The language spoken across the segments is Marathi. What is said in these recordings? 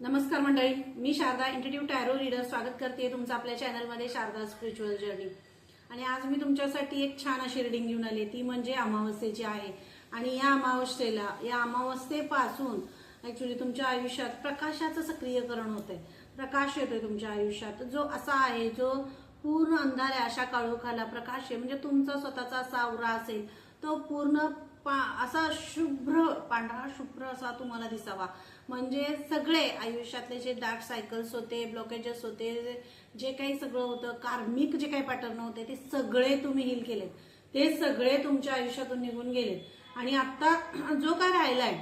नमस्कार मंडळी, मी शारदा इंट्युटिव्ह टॅरो रीडर स्वागत करते तुमचं आपल्या चॅनलमध्ये शारदा स्पिरिच्युअल जर्नी. आणि आज मी तुमच्यासाठी एक छान अशी रीडिंग घेऊन आली, ती म्हणजे अमावस्येची आहे. आणि या अमावस्येपासून ऍक्च्युली तुमच्या आयुष्यात प्रकाशाचं सक्रियकरण होतंय. प्रकाश येतोय तुमच्या आयुष्यात, जो असा आहे जो पूर्ण अंधाऱ्या अशा काळोखाला प्रकाश आहे. म्हणजे तुमचा स्वतःचा असा अवरा असेल तो पूर्ण असा शुभ्र, पांढरा शुभ्र असा तुम्हाला दिसावा. म्हणजे सगळे आयुष्यातले जे डार्क सायकल्स होते, ब्लॉकेजेस होते, जे काही सगळं होतं, कार्मिक जे काही पॅटर्न होते, ते सगळे तुम्ही हील केलेत. ते सगळे तुमच्या आयुष्यातून निघून गेलेत. आणि आता जो काय राहिलाय,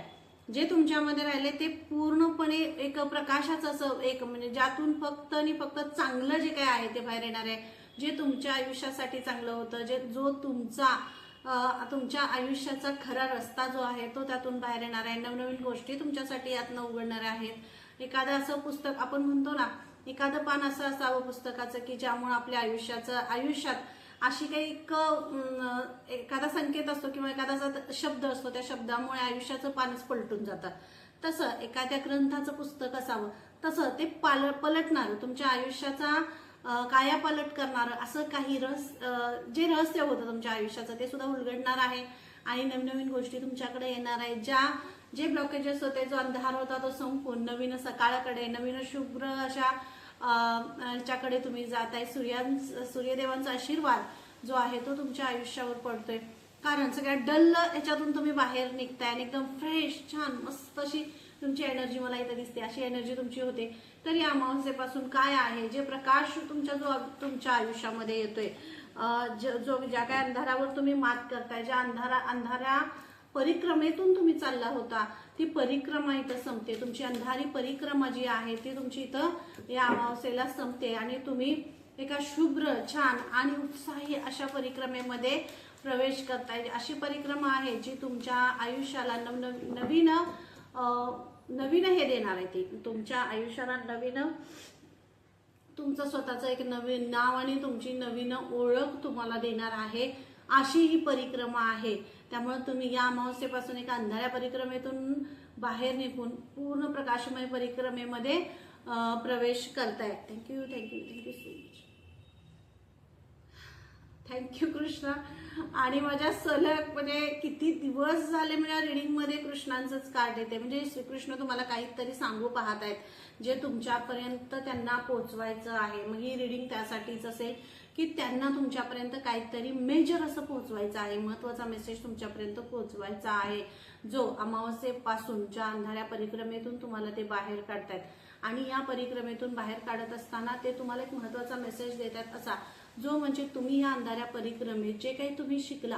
जे तुमच्यामध्ये राहिले, ते पूर्णपणे एक प्रकाशाचं असं एक म्हणजे ज्यातून फक्त आणि फक्त चांगलं जे काही आहे ते बाहेर येणार आहे. जे तुमच्या आयुष्यासाठी चांगलं होतं, जो तुमच्या आयुष्याचा खरा रस्ता जो आहे तो त्यातून बाहेर येणार आहे. नवनवीन गोष्टी तुमच्यासाठी यातनं उघडणाऱ्या आहेत. एखादं असं पुस्तक आपण म्हणतो ना, एखादं पान असं असावं पुस्तकाचं की ज्यामुळे आपल्या आयुष्यात अशी काही एखादा संकेत असतो किंवा एखादा शब्द असतो, त्या शब्दामुळे आयुष्याचं पानच पलटून जातं. तसं एखाद्या ग्रंथाचं पुस्तक असावं, तसं ते पलटणार तुमच्या आयुष्याचा कायापालट करणार असं काही जे रहस्य होतं तुमच्या आयुष्याचं ते सुद्धा उलगडणार आहे. आणि नवीन गोष्टी तुमच्याकडे येणार आहे. जे ब्लॉकेजेस होते, जो अंधार होता, तो संपून नवीन सकाळाकडे, नवीन शुभ्र अशा ह्याच्याकडे तुम्ही जात आहे. सूर्यदेवांचा आशीर्वाद जो आहे तो तुमच्या आयुष्यावर पडतोय. कारण सगळ्या डल ह्याच्यातून तुम्ही बाहेर निघताय आणि एकदम फ्रेश, छान, मस्त अशी तुमची एनर्जी मला इथे दिसते. अशी एनर्जी तुमची होते. तर या अमावस्येपासून काय आहे, जे प्रकाश तुमच्या आयुष्यामध्ये येतोय, ज्या काय अंधारावर तुम्ही मात करताय, ज्या अंधाऱ्या परिक्रमेतून तुम्ही चालला होता, ती परिक्रमा इथं संपते. तुमची अंधारी परिक्रमा जी आहे ती तुमची इथं या अमावस्येला संपते. आणि तुम्ही एका शुभ्र, छान आणि उत्साही अशा परिक्रमेमध्ये प्रवेश करताय. अशी परिक्रमा आहे जी तुमच्या आयुष्याला नवीन हे देणार आहे. ती तुमच्या आयुष्याला तुमचं स्वतःचं एक नवीन नाव आणि तुमची नवीन ओळख तुम्हाला देणार आहे. अशी ही परिक्रमा आहे. त्यामुळे तुम्ही या अमावस्येपासून एका अंधाऱ्या परिक्रमेतून बाहेर निघून पूर्ण प्रकाशमय परिक्रमेमध्ये प्रवेश करताय. Thank you so much. Thank you Krishna. आणि माझ्या सलग म्हणजे किती दिवस झाले मला रीडिंग मध्ये कृष्णांचंच कार्ड येते. म्हणजे श्रीकृष्ण तुम्हाला काहीतरी सांगू पाहत आहेत, जे तुमच्यापर्यंत त्यांना पोहोचवायचं आहे. मग ही रीडिंग त्यासाठीच असेल की त्यांना तुमच्यापर्यंत काहीतरी मेजर असं पोहोचवायचं आहे, महत्वाचा मेसेज तुमच्यापर्यंत पोहोचवायचा आहे, जो अमावस्येपासून ज्या अंधाऱ्या परिक्रमेतून तुम्हाला ते बाहेर काढतायत. आणि या परिक्रमेतून बाहेर काढत असताना ते तुम्हाला एक महत्वाचा मेसेज देतात, असा जो म्हणजे तुम्ही या अंधाऱ्या परिक्रमेत जे काही तुम्ही शिकला,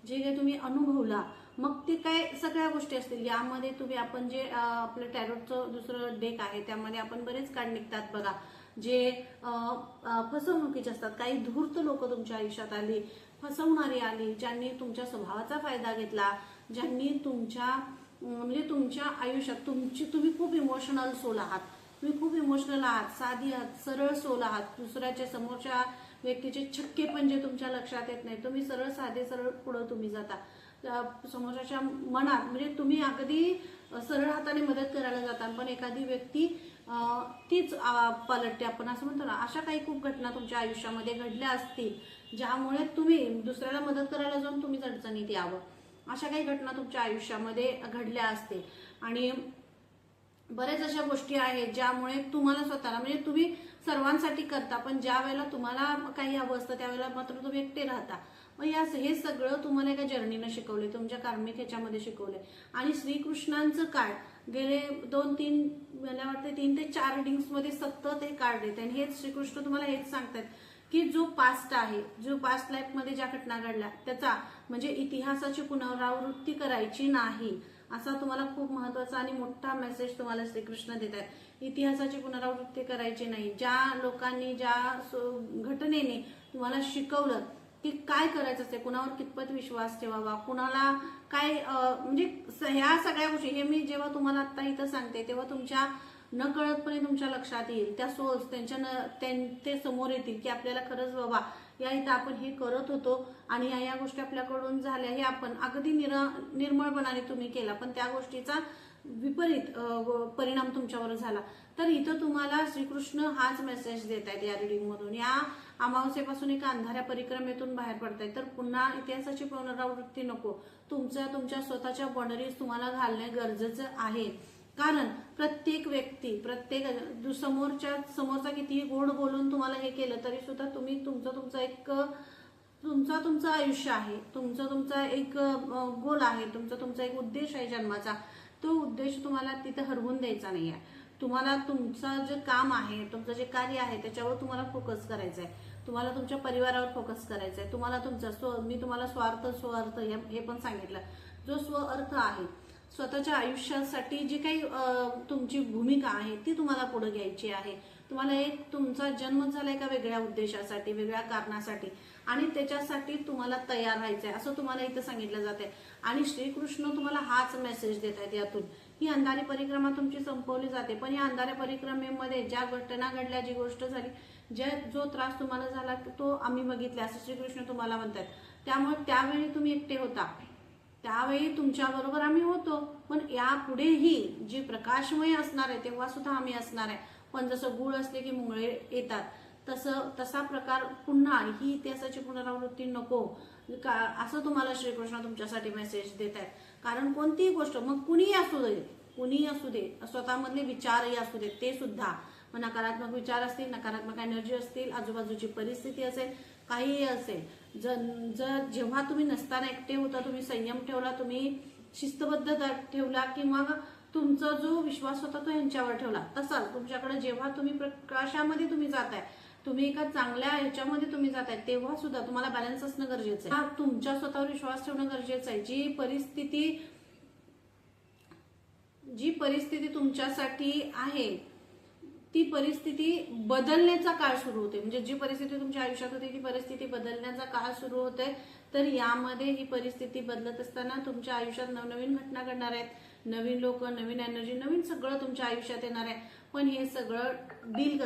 जे काही तुम्ही अनुभवला, मग ते काय सगळ्या गोष्टी असतील. यामध्ये तुम्ही आपण जे आपलं टॅरोटचं दुसरं डेक आहे त्यामध्ये आपण बरेच कार्ड निघतात बघा, जे फसवणुकीचे असतात. काही धूर्त लोक तुमच्या आयुष्यात आली, फसवणारी आली, ज्यांनी तुमच्या स्वभावाचा फायदा घेतला, ज्यांनी तुमच्या आयुष्यात तुम्ही खूप इमोशनल सोल आहात, तुम्ही खूप इमोशनल आहात, साधी आहात, सरळ सोल आहात. दुसऱ्याच्या समोरच्या व्यक्तीचे छक्के पण जे तुमच्या लक्षात येत नाही, तुम्ही सरळ पुढे तुम्ही जाता समोरच्या मनात. म्हणजे तुम्ही अगदी सरळ हाताने मदत करायला जाता, पण एखादी व्यक्ती तीच पलटते, आपण असं म्हणतो ना. अशा काही खूप घटना तुमच्या आयुष्यामध्ये घडल्या असतील, ज्यामुळे तुम्ही दुसऱ्याला मदत करायला जाऊन तुम्हीच अडचणीत यावं. अशा काही घटना तुमच्या आयुष्यामध्ये घडल्या असतील. आणि बरेच अशा गोष्टी आहेत ज्यामुळे तुम्हाला स्वतःला, म्हणजे तुम्ही सर्वांसाठी करता, पण ज्या वेळेला तुम्हाला काही हवं असतं त्यावेळेला मात्र तुम्ही एकटे राहता. मग हे सगळं तुम्हाला एका जर्नीनं शिकवले, तुमच्या कार्मिक ह्याच्यामध्ये शिकवले. आणि श्रीकृष्णांचं कार्ड गेले 2-3 मला वाटतं 3 ते 4 रिडिंग्स मध्ये सतत हे कार्ड येते. आणि हेच श्रीकृष्ण तुम्हाला हेच सांगतात की जो पास्ट आहे, जो पास्ट लाईफ मध्ये ज्या घटना घडल्या त्याचा म्हणजे इतिहासाची पुनरावृत्ती करायची नाही, असा तुम्हाला खूप महत्वाचा आणि मोठा मेसेज तुम्हाला श्रीकृष्ण देतात. इतिहासाची पुनरावृत्ती करायची नाही. ज्या लोकांनी ज्या घटनेने तुम्हाला शिकवलं की काय करायचं असते, कुणावर कितपत विश्वास ठेवावा, कुणाला काय म्हणजे ह्या सगळ्या गोष्टी, हे मी जेव्हा तुम्हाला आता इथं सांगते तेव्हा तुमच्या नकळतपणे तुमच्या लक्षात येईल. त्या सोर्स ते समोर येतील की आपल्याला खरंच बाबा या इथं आपण हे करत होतो आणि या गोष्टी आपल्याकडून झाल्या, हे आपण अगदी निर्मळपणाने तुम्ही केला, पण त्या गोष्टीचा विपरीत परिणाम तुमच्यावर झाला, तर इथं तुम्हाला श्रीकृष्ण हाच मेसेज देत आहेत या रिडिंग मधून. या अमावस्येपासून एका अंधाऱ्या परिक्रमेतून बाहेर पडतायत, तर पुन्हा इतिहासाची पुनरावृत्ती नको. तुमच्या स्वतःच्या बाउंडरीज तुम्हाला घालणे गरजेचं आहे. कारण प्रत्येक व्यक्ती, प्रत्येक समोरचा कितीही गोड बोलून तुम्हाला हे केलं तरी सुद्धा तुम्ही तुमचं आयुष्य आहे, तुमचा एक गोल आहे, तुमचा एक उद्देश आहे जन्माचा. तो उद्देश तुम्हाला तिथे हरवून द्यायचा नाही आहे. तुम्हाला तुमचं जे काम आहे, तुमचं जे कार्य आहे त्याच्यावर तुम्हाला फोकस करायचं आहे. तुम्हाला तुमच्या परिवारावर फोकस करायचा आहे. तुम्हाला मी तुम्हाला स्वार्थ हे पण सांगितलं. जो अर्थ आहे, स्वतःच्या आयुष्यासाठी जी काही तुमची भूमिका आहे ती तुम्हाला पुढे घ्यायची आहे. तुम्हाला तुमचा जन्म झाला एका वेगळ्या उद्देशासाठी, वेगळ्या कारणासाठी, आणि त्याच्यासाठी तुम्हाला तयार व्हायचंय असं तुम्हाला इथं सांगितलं जाते. आणि श्रीकृष्ण तुम्हाला हाच मेसेज देत आहेत. यातून ही अंधारी परिक्रमा तुमची संपवली जाते, पण या अंधाऱ्या परिक्रमेमध्ये ज्या घटना घडल्या, जी गोष्ट झाली, जो त्रास तुम्हाला झाला तो आम्ही बघितला असं श्रीकृष्ण तुम्हाला म्हणतात. त्यामुळे त्यावेळी तुम्ही एकटे होता, त्यावेळी तुमच्या बरोबर आम्ही होतो, पण यापुढेही जी प्रकाशमय असणार आहे तेव्हा सुद्धा आम्ही असणार आहे. पण जसं गुळ असले की मुंगळे येतात, तसा प्रकार पुन्हा ही इतिहासाची पुनरावृत्ती नको असं तुम्हाला श्रीकृष्ण तुमच्यासाठी मेसेज देत आहेत. कारण कोणतीही गोष्ट, मग कुणीही असू दे, स्वतःमधले विचारही असू देत, ते सुद्धा नकारात्मक विचार असतील, नकारात्मक एनर्जी असतील, आजूबाजूची परिस्थिती असेल, काहीही असेल, जेव्हा तुम्ही नसताना एकटे होता, तुम्ही संयम ठेवला, तुम्ही शिस्तबद्धता ठेवला, किंवा तुमचा जो विश्वास होता तो यांच्यावर ठेवला, तसाच तुमच्याकडे जेव्हा तुम्ही प्रकाशामध्ये तुम्ही जाताय, तुम्ही एका चांगल्या ह्याच्यामध्ये तुम्ही जाताय, तेव्हा सुद्धा तुम्हाला बॅलन्स असणं गरजेचं आहे. तुमच्या स्वतःवर विश्वास ठेवणं गरजेचं आहे. जी परिस्थिती तुमच्यासाठी आहे ती परिस्थिती बदलण्याचा काळ सुरू होते. म्हणजे जी परिस्थिती तुमच्या आयुष्यात होती ती परिस्थिती बदलण्याचा काळ सुरू होते. तर यामध्ये ही परिस्थिती बदलत असताना तुमच्या आयुष्यात नवनवीन घटना घडणार आहेत, नवीन लोक, नवीन एनर्जी, नवीन सगळं तुमच्या आयुष्यात येणार आहे. पण हे सगळं डील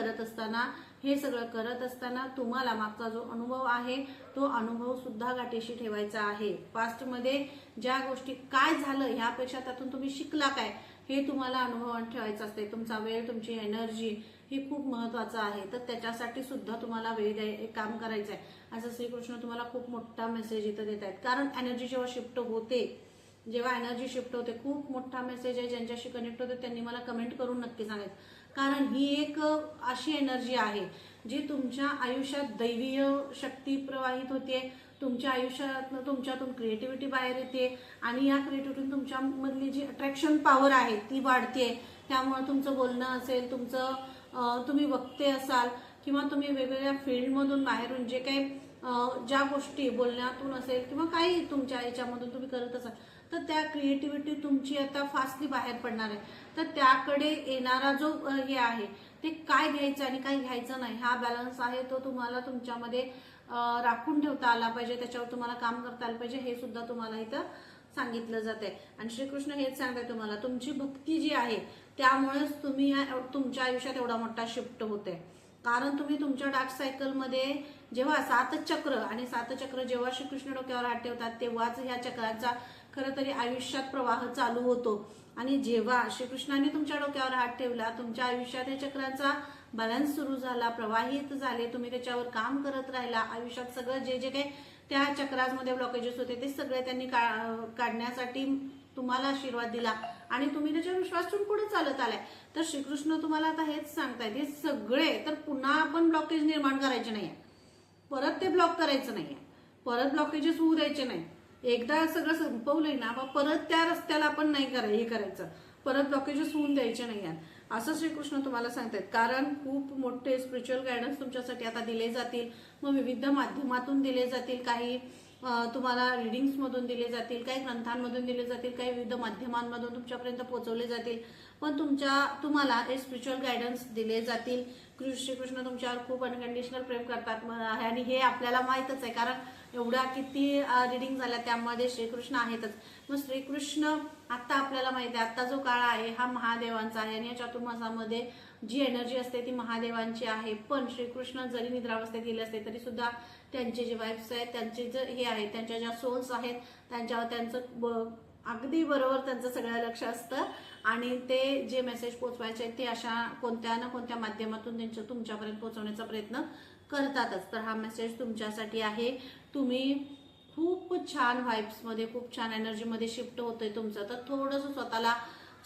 करत असताना तुम्हाला मागचा जो अनुभव आहे तो अनुभव सुद्धा गाठीशी ठेवायचा आहे. पास्टमध्ये ज्या गोष्टी काय झालं ह्यापेक्षा त्यातून तुम्ही शिकला काय हे तुम्हाला अनुभवात ठेवायचं असते. तुमचा वेळ, तुमची एनर्जी हे खूप महत्वाचं आहे. तर त्याच्यासाठी सुद्धा तुम्हाला काम करायचं आहे असं श्रीकृष्ण तुम्हाला खूप मोठा मेसेज इथं देत आहेत. कारण एनर्जी जेव्हा एनर्जी शिफ्ट होते खूप मोठा मेसेज आहे. ज्यांच्याशी कनेक्ट होते त्यांनी मला कमेंट करून नक्की सांगायचं. कारण ही एक अशी एनर्जी आहे जी तुमच्या आयुष्यात दैवीय शक्ती प्रवाहित होते, तुमच्या आयुष्यात तुमच्यातून क्रिएटिव्हिटी बाहेर येते, आणि या क्रिएटिव्हिटीतून तुमच्यामधली जी अट्रॅक्शन पॉवर आहे ती वाढते. त्यामुळे तुमचं बोलणं असेल, तुम्ही वक्ते असाल, किंवा तुम्ही वेगवेगळ्या फील्डमधून बाहेरून जे काही ज्या गोष्टी बोलण्यातून असेल किंवा काही तुमच्या याच्यामधून तुम्ही करत असाल, तर त्या क्रिएटिव्हिटी तुमची आता फास्टली बाहेर पडणार आहे. तर त्याकडे येणारा जो हे आहे ते काय घ्यायचं आणि काय घ्यायचं नाही हा बॅलन्स आहे, तो तुम्हाला तुमच्यामध्ये राखून ठेवता आला पाहिजे, त्याच्यावर तुम्हाला काम करता आलं पाहिजे. हे सुद्धा तुम्हाला इथं सांगितलं जाते. आणि श्रीकृष्ण हेच सांगताय तुम्हाला, तुमची भक्ती जी आहे त्यामुळेच तुम्ही तुमच्या आयुष्यात एवढा मोठा शिफ्ट होते. कारण तुम्ही तुमच्या डार्क सायकलमध्ये जेव्हा 7 चक्र जेव्हा श्रीकृष्ण डोक्यावर हात ठेवतात तेव्हाच ह्या चक्राचा खरं तरी आयुष्यात प्रवाह चालू होतो. आणि जेव्हा श्रीकृष्णाने तुमच्या डोक्यावर हात ठेवला, तुमच्या आयुष्यात या चक्राचा बॅलन्स सुरू झाला, प्रवाहित झाले, तुम्ही त्याच्यावर काम करत राहिला, आयुष्यात सगळं जे काही त्या चक्रामध्ये ब्लॉकेजेस होते ते सगळे त्यांनी काढण्यासाठी तुम्हाला आशीर्वाद दिला आणि तुम्ही त्याच्यावर विश्वास ठेवून पुढे चालत आलाय. तर श्रीकृष्ण तुम्हाला आता हेच सांगतायत, हे सगळे तर पुन्हा आपण ब्लॉकेज निर्माण करायचे नाहीये, परत ते ब्लॉक करायचं नाहीये, परत ब्लॉकेजेस होऊ द्यायचे नाही. एकदा सगळं संपवलंय ना, परत त्या रस्त्याला आपण नाही हे करायचं, परत ब्लॉकेजेस होऊन द्यायचे नाही असं श्रीकृष्ण तुम्हाला सांगतायत. कारण खूप मोठे स्पिरिच्युअल गायडन्स तुमच्यासाठी आता दिले जातील, मग विविध माध्यमातून दिले जातील, काही तुम्हाला रिडिंग्स मधून दिले जातील, काही ग्रंथांमधून दिले जातील, काही विविध माध्यमांमधून तुमच्यापर्यंत पोहोचवले जातील, पण तुम्हाला हे स्पिरिच्युअल गायडन्स दिले जातील. श्रीकृष्ण तुमच्यावर खूप अनकंडिशनल प्रेम करतात आणि हे आपल्याला माहीतच आहे, कारण एवढ्या किती रिडिंग झाल्या त्यामध्ये श्रीकृष्ण आहेतच. मग श्रीकृष्ण आता आपल्याला माहिती आहे, आता जो काळ आहे हा महादेवांचा आहे आणि या चातुर्मासामध्ये जी एनर्जी असते ती महादेवांची आहे. पण श्रीकृष्ण जरी निद्रावस्थेत गेले असते तरी सुद्धा त्यांचे जे वाईफ्स आहेत, त्यांचे जे हे आहेत, त्यांच्या ज्या सोल्स आहेत, त्यांच्यावर त्यांचं अगदी बरोबर त्यांचं सगळं लक्ष असतं आणि ते जे मेसेज पोहोचवायचे ते अशा कोणत्या ना कोणत्या माध्यमातून तुमच्यापर्यंत पोहोचवण्याचा प्रयत्न करतातच. तर हा मेसेज तुमच्यासाठी आहे. तुम्ही खूप छान व्हाइब्समध्ये, खूप छान एनर्जीमध्ये शिफ्ट होतोय तुमचं. तर थोडंसं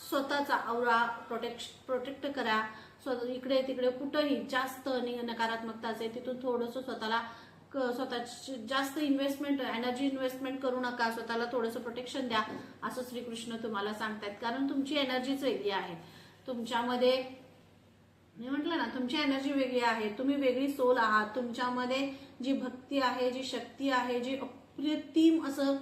स्वतःचा औरा प्रोटेक्ट करा. इकडे तिकडे कुठंही जास्त नकारात्मकता असेल तिथून थोडंसं स्वतःची जास्त एनर्जी इन्व्हेस्टमेंट करू नका. स्वतःला थोडंसं प्रोटेक्शन द्या असं श्रीकृष्ण तुम्हाला सांगतायत. कारण तुमची एनर्जीच वेगळी आहे. तुमच्यामध्ये मी म्हटलं ना, तुमची एनर्जी वेगळी आहे. तुम्ही वेगळी सोल आहात. तुमच्यामध्ये जी भक्ती आहे, जी शक्ती आहे, जी अप्रतिम असं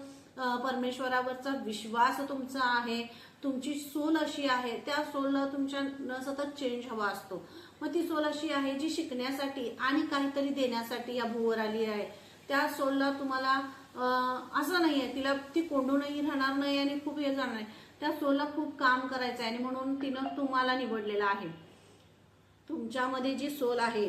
परमेश्वरावरचा विश्वास तुमचा आहे. तुमची सोल अशी आहे, त्या सोलला तुमच्या सतत चेंज हवा असतो. मग ती सोल अशी आहे जी शिकण्यासाठी आणि काहीतरी देण्यासाठी या भूवर आली आहे. त्या सोलला तुम्हाला असं नाहीये ती कोंडूनही राहणार नाही आणि खूप हे जाणार नाही. त्या सोलला खूप काम करायचं आहे आणि म्हणून तिनं तुम्हाला निवडलेलं आहे. तुमच्यामध्ये जी सोल आहे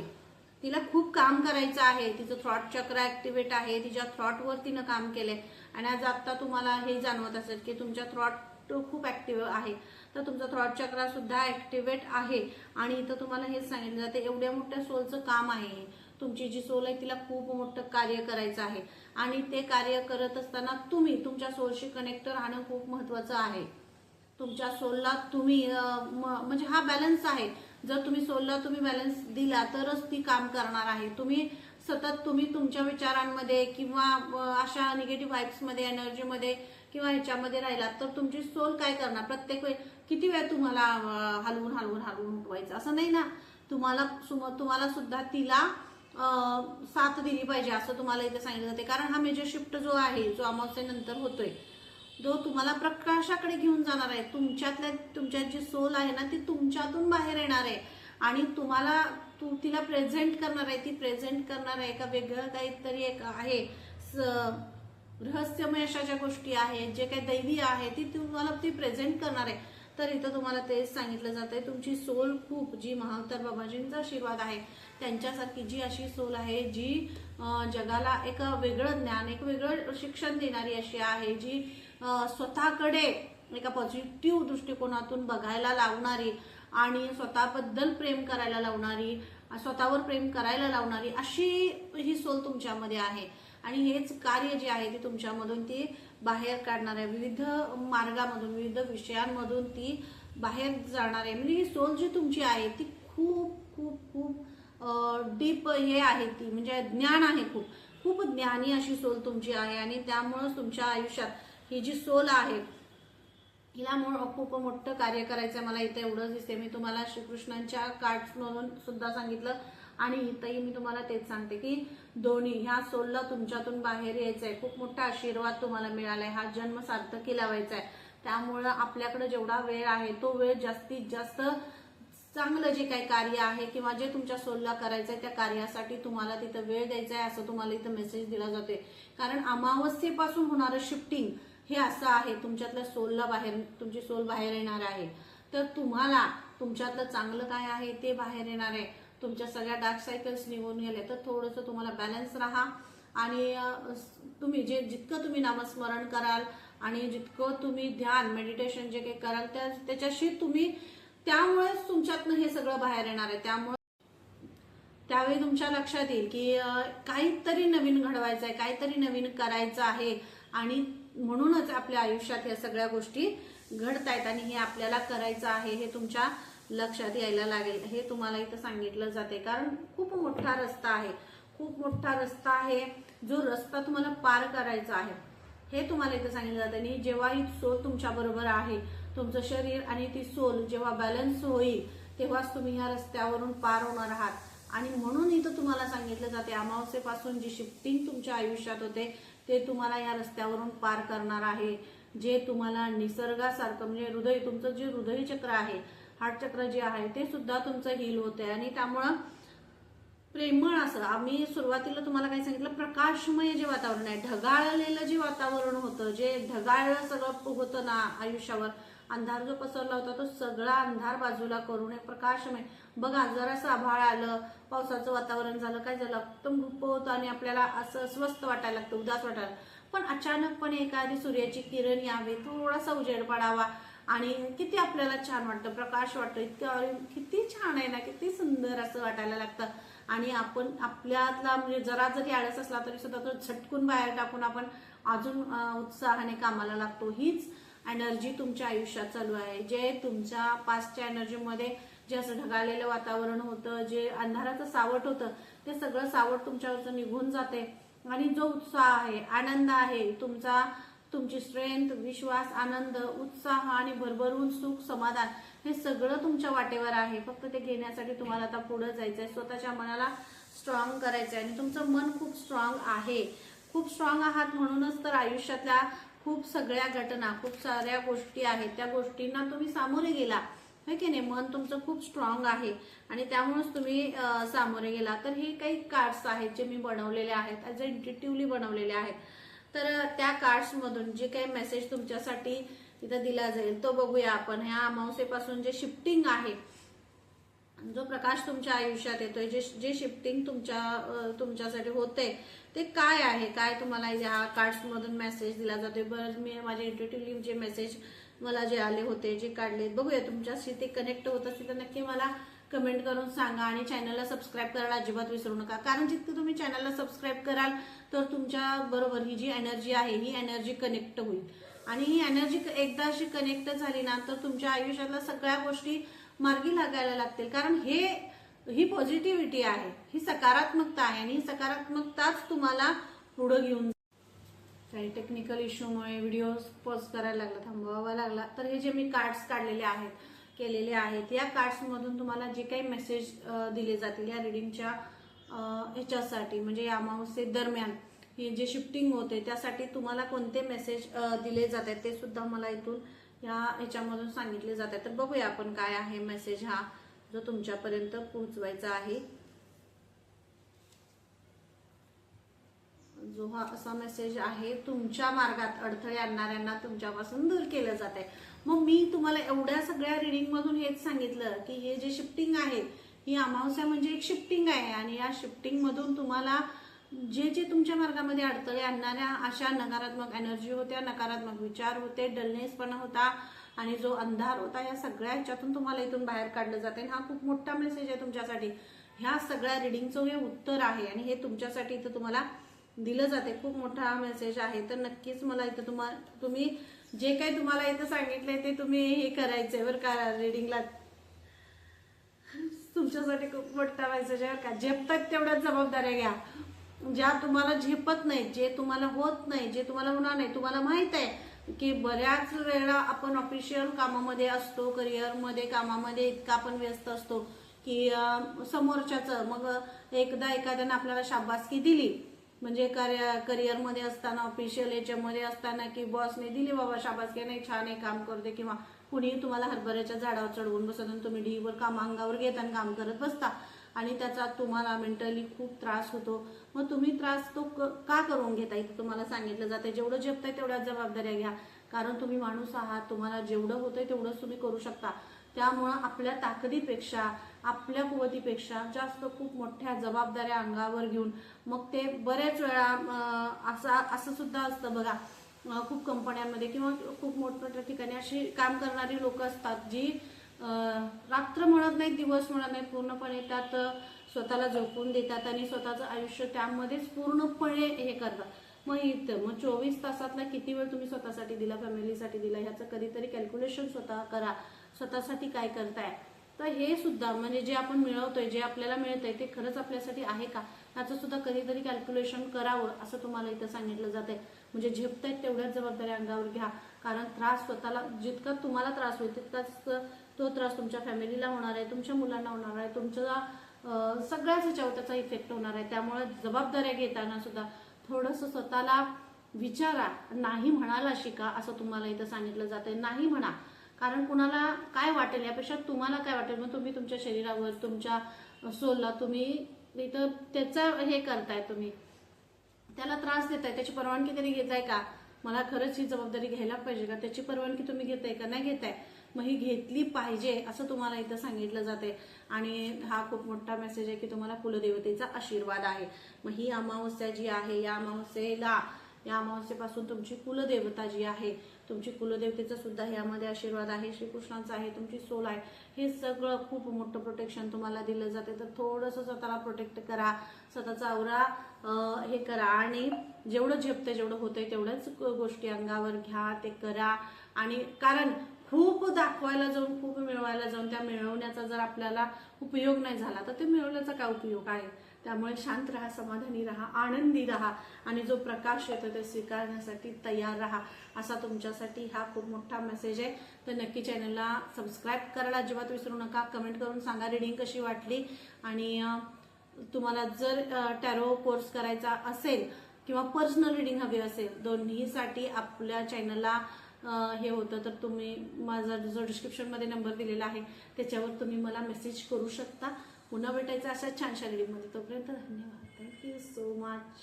तिला खूप काम करायचं आहे. तिचं थॉट चक्र ऍक्टिव्हेट आहे. तिच्या थॉटवर तिनं काम केलंय आणि आज आता तुम्हाला हे जाणवत असेल की तुमच्या थॉट खूप ऍक्टिव्ह आहे. तर तुमचा थॉट चक्र सुद्धा ऍक्टिव्हेट आहे आणि इथं तुम्हाला हेच सांगितलं जाते एवढ्या मोठ्या सोलचं काम आहे. तुमची जी सोल आहे तिला खूप मोठं कार्य करायचं आहे आणि ते कार्य करत असताना तुम्ही तुमच्या सोलशी कनेक्ट राहणं खूप महत्वाचं आहे. तुमच्या सोलला तुम्ही म्हणजे हा बॅलन्स आहे. जर तुम्ही सोलला बॅलन्स दिला तरच ती काम करणार आहे. तुम्ही तुमच्या विचारांमध्ये किंवा अशा निगेटिव्ह व्हाइब्समध्ये, एनर्जीमध्ये किंवा ह्याच्यामध्ये राहिलात तर तुमची सोल काय करणार? प्रत्येक वेळ किती वेळ तुम्हाला हलवून उठवायचं असं नाही ना. तुम्हाला सुद्धा तिला साथ दिली पाहिजे असं तुम्हाला इथे सांगितलं जाते. कारण हा मेजर शिफ्ट जो आहे, जो अमावस्येनंतर होतोय, जो तुम्हाला प्रकाशाकडे घेऊन जाणार आहे. तुमच्यात जी सोल आहे ना ती तुमच्यातून बाहेर येणार आहे आणि तिला प्रेझेंट करणार आहे. ती प्रेझेंट करणार आहे का वेगळं काहीतरी एक आहे, रहस्यमय अशा ज्या गोष्टी आहेत, जे काही दैवी आहे ती प्रेझेंट करणार आहे. तर इथं तुम्हाला तेच सांगितलं जातंय तुमची सोल खूप, जी महाअवतार बाबाजींचा आशीर्वाद आहे त्यांच्यासारखी जी अशी सोल आहे जी जगाला एक वेगळं ज्ञान, एक वेगळं शिक्षण देणारी अशी आहे, जी स्वतःकडे एका पॉझिटिव्ह दृष्टिकोनातून बघायला लावणारी आणि स्वतःबद्दल प्रेम करायला लावणारी, स्वतःवर प्रेम करायला लावणारी अशी ही सोल तुमच्यामध्ये आहे. आणि हेच कार्य जे आहे ते तुमच्यामधून ती बाहेर काढणार आहे. विविध मार्गामधून, विविध विषयांमधून ती बाहेर जाणार आहे. म्हणजे ही सोल जी तुमची आहे ती खूप खूप खूप डीप हे आहे. ती म्हणजे ज्ञान आहे, खूप ज्ञानी अशी सोल तुमची आहे आणि त्यामुळेच तुमच्या आयुष्यात ही जी सोल आहे हिला खूप मोठं कार्य करायचं. मला इथे एवढंच दिसते. मी तुम्हाला श्रीकृष्णांच्या कार्ड्समधून सुद्धा सांगितलं आणि इथंही मी तुम्हाला तेच सांगते की दोन्ही ह्या सोलला तुमच्यातून बाहेर यायचंय. खूप मोठा आशीर्वाद तुम्हाला मिळालाय. हा जन्म सार्थकी लावायचा आहे. त्यामुळं आपल्याकडे जेवढा वेळ आहे तो वेळ जास्तीत जास्त चांगलं जे काही कार्य आहे किंवा जे तुमच्या सोलला करायचंय त्या कार्यासाठी तुम्हाला तिथं वेळ द्यायचा आहे असं तुम्हाला इथं मेसेज दिला जातोय. कारण अमावस्येपासून होणारं शिफ्टिंग हे असं आहे. तुमची सोल बाहेर येणार आहे. तर तुम्हाला तुमच्यातलं चांगलं काय आहे ते बाहेर येणार आहे. तुमच्या सगळ्या डार्क सायकल्स निघून गेले तर थोडंसं तुम्हाला बॅलन्स राहा आणि तुम्ही जितकं तुम्ही नामस्मरण कराल आणि जितकं तुम्ही ध्यान, मेडिटेशन जे काही कराल त्याच्याशी त्यामुळेच तुमच्यातनं हे सगळं बाहेर येणार आहे. त्यावेळी तुमच्या लक्षात येईल की काहीतरी नवीन घडवायचं आहे, काहीतरी नवीन करायचं आहे आणि म्हणूनच आपल्या आयुष्यात या सगळ्या गोष्टी घडतायत आणि हे आपल्याला करायचं आहे हे तुमच्या लक्षात यायला लागेल. हे तुम्हाला इथं सांगितलं जाते. कारण खूप मोठा रस्ता आहे. जो रस्ता तुम्हाला पार करायचा आहे हे तुम्हाला इथं सांगितलं जातं. आणि जेव्हा ही सोल तुमच्या बरोबर आहे, तुमचं शरीर आणि ती सोल जेव्हा बॅलन्स होईल तेव्हाच तुम्ही ह्या रस्त्यावरून पार होणार आहात. आणि म्हणून इथं तुम्हाला सांगितलं जाते अमावस्येपासून जी शिफ्टिंग तुमच्या आयुष्यात होते ते तुम्हाला या रस्त्यावरून पार करणार आहे. जे तुम्हाला निसर्गासारखं म्हणजे तुमचं जे हृदय चक्र आहे, हार्ट चक्र जे आहे ते सुद्धा तुमचं हील होतंय. आणि त्यामुळं प्रेमळ असं आम्ही सुरुवातीला तुम्हाला काय सांगितलं, प्रकाशमय जे वातावरण आहे, ढगाळलेलं जे वातावरण होतं, जे ढगाळलं सगळं होतं ना आयुष्यावर, अंधार जो पसरला होता तो सगळा अंधार बाजूला करून एक प्रकाशमय. बघा जरासं आभाळ आलं, पावसाचं वातावरण झालं, काय झालं, एकदम धुप्प होतं आणि आपल्याला असं स्वस्थ वाटायला लागतं, उदास वाटायला. पण अचानकपणे एखादी सूर्याची किरण यावी, थोडासा उजेड पडावा आणि किती आपल्याला छान वाटतं, प्रकाश वाटतो, इतकं किती छान आहे ना, किती सुंदर असं वाटायला लागतं. आणि आपण आपल्यातला म्हणजे जरा जरी आळस असला तरी सुद्धा तो झटकून बाहेर टाकून आपण अजून उत्साहाने कामाला लागतो. हीच एनर्जी तुमच्या आयुष्यात चालू आहे. जे तुमच्या पास्टच्या एनर्जीमध्ये जे असं ढगाळलेलं वातावरण होतं, जे अंधाराचं सावट होतं, ते सगळं सावट तुमच्यावरचं निघून जाते आणि जो उत्साह आहे, आनंद आहे तुमचा, तुमची स्ट्रेंथ, विश्वास, आनंद, उत्साह आणि भरभरून सुख, समाधान हे सगळं तुमच्या वाटेवर आहे. फक्त ते घेण्यासाठी तुम्हाला आता पुढे जायचंय, स्वतःच्या मनाला स्ट्रॉंग करायचंय आणि तुमचं मन खूप स्ट्रॉंग आहे. खूप स्ट्रॉंग आहात म्हणूनच तर आयुष्यातल्या खूप सगळ्या घटना, खूप साऱ्या गोष्टी आहेत, त्या गोष्टींना तुम्ही सामोरे गेला, है की नाही. मन तुमचं खूप स्ट्रॉंग आहे आणि त्यामुळेच तुम्ही सामोरे गेला. तर हे काही कार्ड्स आहेत जे मी बनवलेले आहेत, ॲज अ इंट्युटिव्हली बनवलेले आहेत. तर त्या कार्ड्समधून जे काही मेसेज तुमच्यासाठी इथं दिला जाईल तो बघूया आपण. ह्या अमावस्येपासून जे शिफ्टिंग आहे, जो प्रकाश तुमच्या आयुष्यात येतोय, जे शिफ्टिंग तुमच्यासाठी होते ते काय आहे, काय तुम्हाला या कार्ड्स मधून मेसेज दिला जातोय. बरं, मी माझे इंट्युटिव्हली जे मेसेज मला जे आले होते, जे काढले, बघूया तुमच्याशी ते कनेक्ट होत असतील तर नक्की मला कमेंट करून सांगा. आणि चॅनलला सबस्क्राईब करायला अजिबात विसरू नका, कारण जितकं तुम्ही चॅनलला सबस्क्राईब कराल तर तुमच्या बरोबर ही जी एनर्जी आहे ही एनर्जी कनेक्ट होईल. आणि ही एनर्जी एकदा अशी कनेक्ट झाली ना तर तुमच्या आयुष्यातल्या सगळ्या गोष्टी मार्गी लागायला लागतील. कारण ही पॉझिटिव्हिटी आहे, ही सकारात्मकता आहे आणि ही सकारात्मकताच तुम्हाला पुढे घेऊन. काही टेक्निकल इश्यूमुळे व्हिडिओ पॉज करायला लागला, थांबवावा लागला. तर हे जे मी कार्ड्स काढलेले आहेत, केलेले आहेत, या कार्ड्समधून तुम्हाला जे काही मेसेज दिले जातील या रिडिंगच्या ह्याच्यासाठी, म्हणजे या अमावस्ये दरम्यान हे जे शिफ्टिंग होते त्यासाठी तुम्हाला कोणते मेसेज दिले जात आहेत ते सुद्धा मला इथून या ह्याच्यामधून सांगितले जात आहेत. तर बघूया आपण काय आहे मेसेज हा जो तुमच्यापर्यंत पोहोचवायचा आहे. जो हा असा मेसेज आहे, तुमच्या मार्गात अडथळे आणणाऱ्यांना तुमच्यापासून दूर केलं जात आहे. मग मी तुम्हाला एवढ्या सगळ्या रिडिंग मधून हेच सांगितलं की हे जे शिफ्टिंग आहे, ही अमावस्या म्हणजे एक शिफ्टिंग आहे आणि या शिफ्टिंग मधून तुम्हाला जे तुमच्या मार्गामध्ये अडथळे आणणाऱ्या अशा नकारात्मक एनर्जी होत्या, नकारात्मक विचार होते, डलनेसपणा होता आणि जो अंधार होता, या सगळ्या ह्याच्यातून तुम्हाला इथून बाहेर काढलं जाते. हा खूप मोठा मेसेज आहे तुमच्यासाठी. ह्या सगळ्या रिडिंगचं हे उत्तर आहे आणि हे तुमच्यासाठी इथं तुम्हाला दिलं जाते. खूप मोठा मेसेज आहे. तर नक्कीच मला इथं तुम्ही जे काही तुम्हाला इथं सांगितलंय ते तुम्ही हे करायचंय बरं का. रिडिंगला तुमच्यासाठी खूप मोठा मेसेज आहे का. झेपतात तेवढ्याच जबाबदाऱ्या घ्या. ज्या तुम्हाला झेपत नाही, जे तुम्हाला होत नाही, जे तुम्हाला होणार नाही, तुम्हाला माहित आहे की बऱ्याच वेळा आपण ऑफिशियल कामामध्ये असतो, करिअरमध्ये कामामध्ये इतका आपण व्यस्त असतो की समोरच्याचं मग एकदा एखाद्यानं आपल्याला शाबासकी दिली, म्हणजे करिअरमध्ये असताना, ऑफिशियल याच्यामध्ये असताना की बॉसने दिली बाबा शाबासकी, नाही छान आहे काम करते, किंवा कुणी तुम्हाला हरभऱ्याच्या झाडावर चढवून बसत आणि तुम्ही ढीवर काम अंगावर घेता आणि काम करत बसता आणि त्याचा तुम्हाला मेंटली खूप त्रास होतो. मग तुम्ही त्रास तो का करून घेता, इथं तुम्हाला सांगितलं जाते जेवढं झेपताय तेवढ्याच जबाबदाऱ्या घ्या. कारण तुम्ही माणूस आहात, तुम्हाला जेवढं होतंय तेवढंच तुम्ही करू शकता. त्यामुळं आपल्या ताकदीपेक्षा, आपल्या कुवतीपेक्षा जास्त खूप मोठ्या जबाबदाऱ्या अंगावर घेऊन मग ते बऱ्याच वेळा असं सुद्धा असतं बघा. खूप कंपन्यांमध्ये किंवा खूप मोठमोठ्या ठिकाणी अशी काम करणारी लोक असतात जी रात्र म्हणत नाहीत, दिवस म्हणत नाहीत, पूर्णपणे त्यात स्वतःला झोपून देतात आणि स्वतःचं आयुष्य त्यामध्येच पूर्णपणे हे करतात. मग इथं 24 तासातला किती वेळ तुम्ही स्वतःसाठी दिला, फॅमिलीसाठी दिला, ह्याचं कधीतरी कॅल्क्युलेशन स्वतः करा. स्वतःसाठी काय करताय, तर हे सुद्धा म्हणजे जे आपण मिळवतोय, जे आपल्याला मिळतंय ते खरंच आपल्यासाठी आहे का, ह्याचं सुद्धा कधीतरी कॅल्क्युलेशन करावं असं तुम्हाला इथं सांगितलं जातंय. म्हणजे झेपतायत तेवढ्याच जबाबदाऱ्या अंगावर घ्या. कारण त्रास स्वतःला जितका तुम्हाला त्रास होईल तितकाच तो त्रास तुमच्या फॅमिलीला होणार आहे, तुमच्या मुलांना होणार आहे, तुमच्या सगळ्याच ह्याच्यावर त्याचा इफेक्ट होणार आहे. त्यामुळे जबाबदाऱ्या घेताना सुद्धा थोडंसं स्वतःला विचारा, नाही म्हणायला शिका असं तुम्हाला इथं सांगितलं जातंय. नाही म्हणा, कारण कुणाला काय वाटेल यापेक्षा तुम्हाला काय वाटेल, मग तुम्ही तुमच्या शरीरावर, तुमच्या सोलला तुम्ही इथं त्याचं हे करताय, तुम्ही त्याला त्रास देताय, त्याची परवानगी तरी घेताय का, मला खरंच ही जबाबदारी घ्यायला पाहिजे का, त्याची परवानगी तुम्ही घेताय का, नाही घेताय, मग ही घेतली पाहिजे असं तुम्हाला इथं सांगितलं जाते. आणि हा खूप मोठा मेसेज आहे की तुम्हाला कुलदेवतेचा आशीर्वाद आहे. मग ही अमावस्या जी आहे, या अमावस्येला या अमावस्येपासून तुमची कुलदेवता जी आहे, तुमची कुलदेवतेचा सुद्धा यामध्ये आशीर्वाद आहे, श्रीकृष्णांचा आहे, तुमची सोल आहे, हे सगळं खूप मोठं प्रोटेक्शन तुम्हाला दिलं जाते. तर थोडंसं स्वतःला प्रोटेक्ट करा, स्वतःचा आवरा हे करा आणि जेवढं झेपतं जेवढं होतंय तेवढ्याच गोष्टी अंगावर घ्या, ते करा. आणि कारण खूप दाखवायला जाऊन, खूप मिळवायला जाऊन त्या मिळवण्याचा जर आपल्याला उपयोग नाही झाला तर ते मिळवण्याचा काय उपयोग आहे. त्यामुळे शांत राहा, समाधानी राहा, आनंदी राहा आणि जो प्रकाश येतो ते स्वीकारण्यासाठी तयार राहा, असा तुमच्यासाठी हा खूप मोठा मेसेज आहे. तर नक्की चॅनलला सबस्क्राईब करायला अजिबात विसरू नका. कमेंट करून सांगा रिडिंग कशी वाटली. आणि तुम्हाला जर टॅरो कोर्स करायचा असेल किंवा पर्सनल रिडिंग हवी असेल, दोन्हीसाठी आपल्या चॅनलला हे होतं तर तुम्ही माझा जो डिस्क्रिप्शनमध्ये नंबर दिलेला आहे त्याच्यावर तुम्ही मला मेसेज करू शकता. पुन्हा भेटायचं अशा छानशा रिडिंगमध्ये. तोपर्यंत धन्यवाद. Thank you so much.